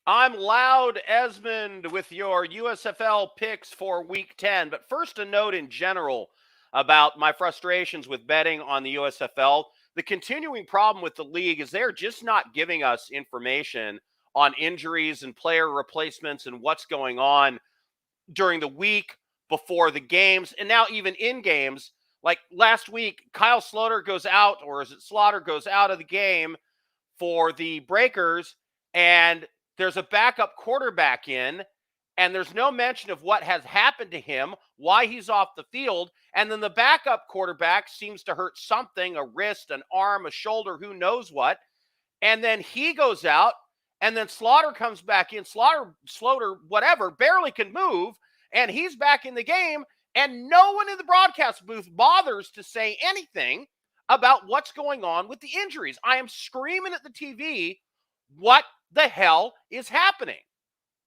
I'm Loud Esmond with your USFL picks for Week 10. But first, a note in general about my frustrations with betting on the USFL. The continuing problem with the league is they're just not giving us information on injuries and player replacements and what's going on during the week, before the games, and now even in games. Like last week, Kyle Slaughter goes out, or is it Slaughter goes out of the game for the Breakers, and there's a backup quarterback in, and there's no mention of what has happened to him, why he's off the field, and then the backup quarterback seems to hurt something, a wrist, an arm, a shoulder, who knows what, and then he goes out, and then Slaughter comes back in. Slaughter, whatever, barely can move, and he's back in the game, and no one in the broadcast booth bothers to say anything about what's going on with the injuries. I am screaming at the TV, what the hell is happening?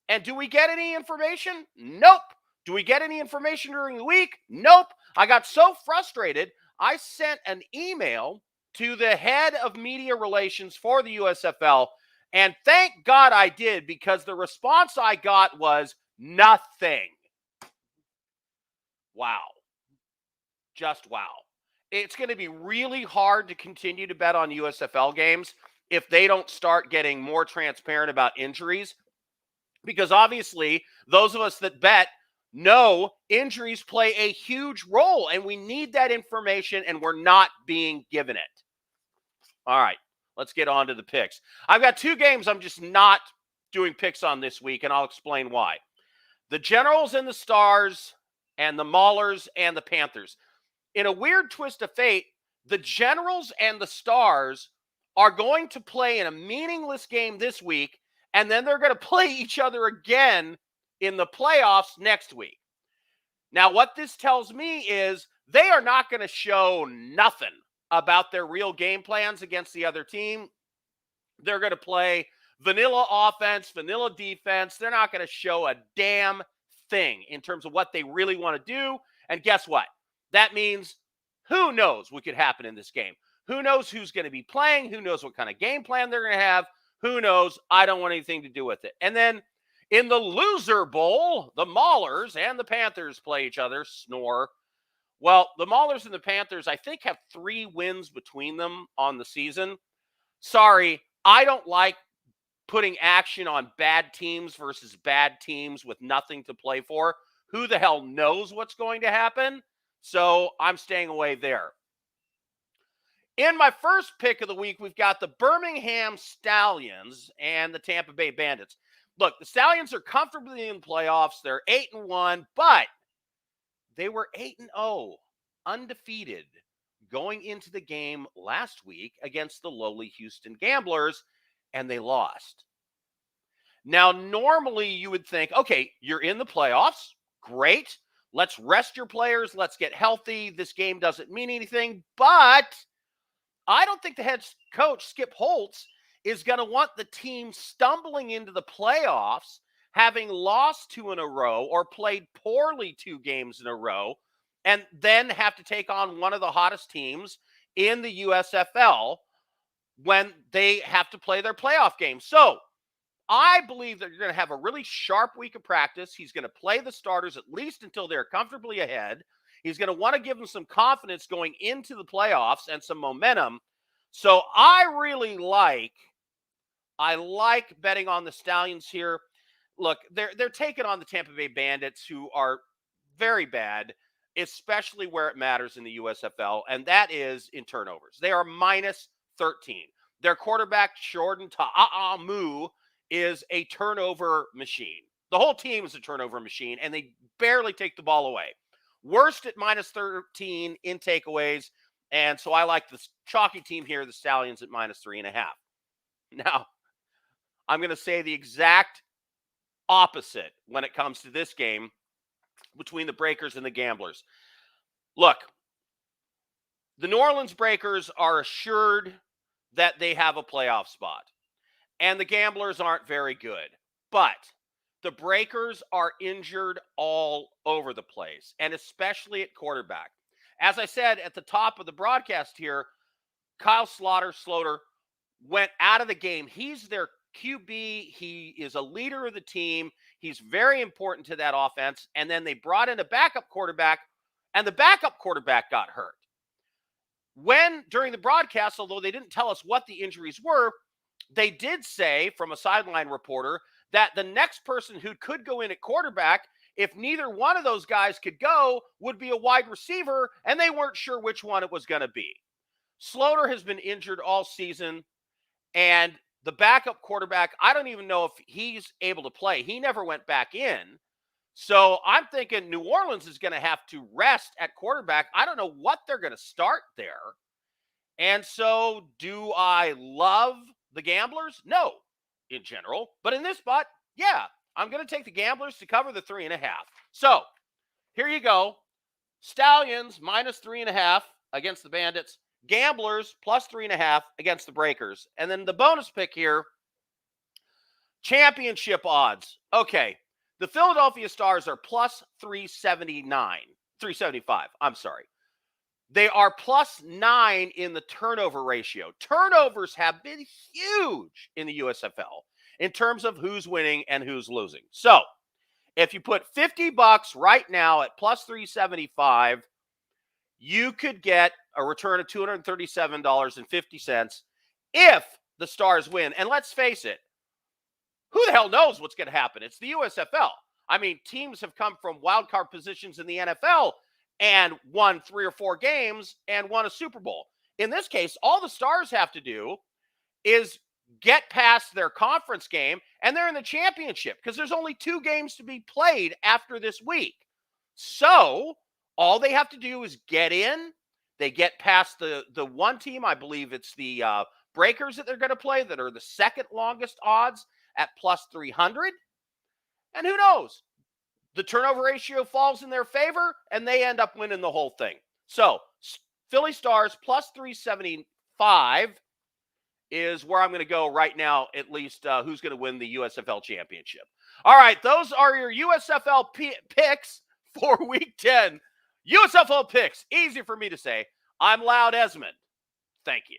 And do we get any information? Nope. Do we get any information during the week? Nope. I got so frustrated, I sent an email to the head of media relations for the USFL, and thank God I did, because the response I got was nothing. Wow. Just wow. It's going to be really hard to continue to bet on USFL games if they don't start getting more transparent about injuries, because obviously those of us that bet know injuries play a huge role, and we need that information, and we're not being given it. All right, let's get on to the picks. I've got two games I'm just not doing picks on this week, and I'll explain why. The Generals and the Stars, and the Maulers and the Panthers. In a weird twist of fate, the Generals and the Stars are going to play in a meaningless game this week, and then they're going to play each other again in the playoffs next week. Now, what this tells me is they are not going to show nothing about their real game plans against the other team. They're going to play vanilla offense, vanilla defense. They're not going to show a damn thing in terms of what they really want to do. And guess what? That means who knows what could happen in this game. Who knows who's going to be playing? Who knows what kind of game plan they're going to have? Who knows? I don't want anything to do with it. And then in the Loser Bowl, the Maulers and the Panthers play each other. Snore. Well, the Maulers and the Panthers, I think, have 3 wins between them on the season. Sorry, I don't like putting action on bad teams versus bad teams with nothing to play for. Who the hell knows what's going to happen? So I'm staying away there. In my first pick of the week, we've got the Birmingham Stallions and the Tampa Bay Bandits. Look, the Stallions are comfortably in the playoffs. They're 8-1, but they were 8-0, undefeated, going into the game last week against the lowly Houston Gamblers, and they lost. Now, normally you would think, okay, you're in the playoffs. Great. Let's rest your players. Let's get healthy. This game doesn't mean anything. But I don't think the head coach, Skip Holtz, is going to want the team stumbling into the playoffs, having lost 2 in a row or played poorly 2 games in a row, and then have to take on one of the hottest teams in the USFL when they have to play their playoff game. So I believe that you're going to have a really sharp week of practice. He's going to play the starters at least until they're comfortably ahead. He's going to want to give them some confidence going into the playoffs and some momentum. So I like betting on the Stallions here. Look, they're taking on the Tampa Bay Bandits, who are very bad, especially where it matters in the USFL, and that is in turnovers. They are minus 13. Their quarterback, Jordan Ta'amu, is a turnover machine. The whole team is a turnover machine, and they barely take the ball away. Worst at minus 13 in takeaways, and so I like the chalky team here, the Stallions, at minus 3.5. Now, I'm going to say the exact opposite when it comes to this game between the Breakers and the Gamblers. Look, the New Orleans Breakers are assured that they have a playoff spot, and the Gamblers aren't very good. But the Breakers are injured all over the place, and especially at quarterback. As I said at the top of the broadcast here, Kyle Slaughter went out of the game. He's their QB. He is a leader of the team. He's very important to that offense. And then they brought in a backup quarterback, and the backup quarterback got hurt. When, during the broadcast, although they didn't tell us what the injuries were, they did say from a sideline reporter that the next person who could go in at quarterback, if neither one of those guys could go, would be a wide receiver, and they weren't sure which one it was going to be. Sloter has been injured all season, and the backup quarterback, I don't even know if he's able to play. He never went back in. So I'm thinking New Orleans is going to have to rest at quarterback. I don't know what they're going to start there. And so do I love the Gamblers? No, in general. But in this spot, yeah, I'm going to take the Gamblers to cover the 3.5. So here you go. Stallions minus 3.5 against the Bandits. Gamblers plus 3.5 against the Breakers. And then the bonus pick here, championship odds. Okay, the Philadelphia Stars are plus 375. I'm sorry. They are plus 9 in the turnover ratio. Turnovers have been huge in the USFL in terms of who's winning and who's losing. So if you put $50 right now at plus 375, you could get a return of $237.50 if the Stars win. And let's face it, who the hell knows what's going to happen? It's the USFL. I mean, teams have come from wild card positions in the NFL and won 3 or 4 games and won a Super Bowl. In this case, all the Stars have to do is get past their conference game, and they're in the championship because there's only 2 games to be played after this week. So all they have to do is get in. They get past the one team, I believe it's the Breakers that they're going to play, that are the second longest odds at plus 300. And who knows? The turnover ratio falls in their favor, and they end up winning the whole thing. So Philly Stars plus 375 is where I'm going to go right now, at least who's going to win the USFL championship. All right, those are your USFL picks for Week 10. USFL picks, easy for me to say. I'm Loud Esmond. Thank you.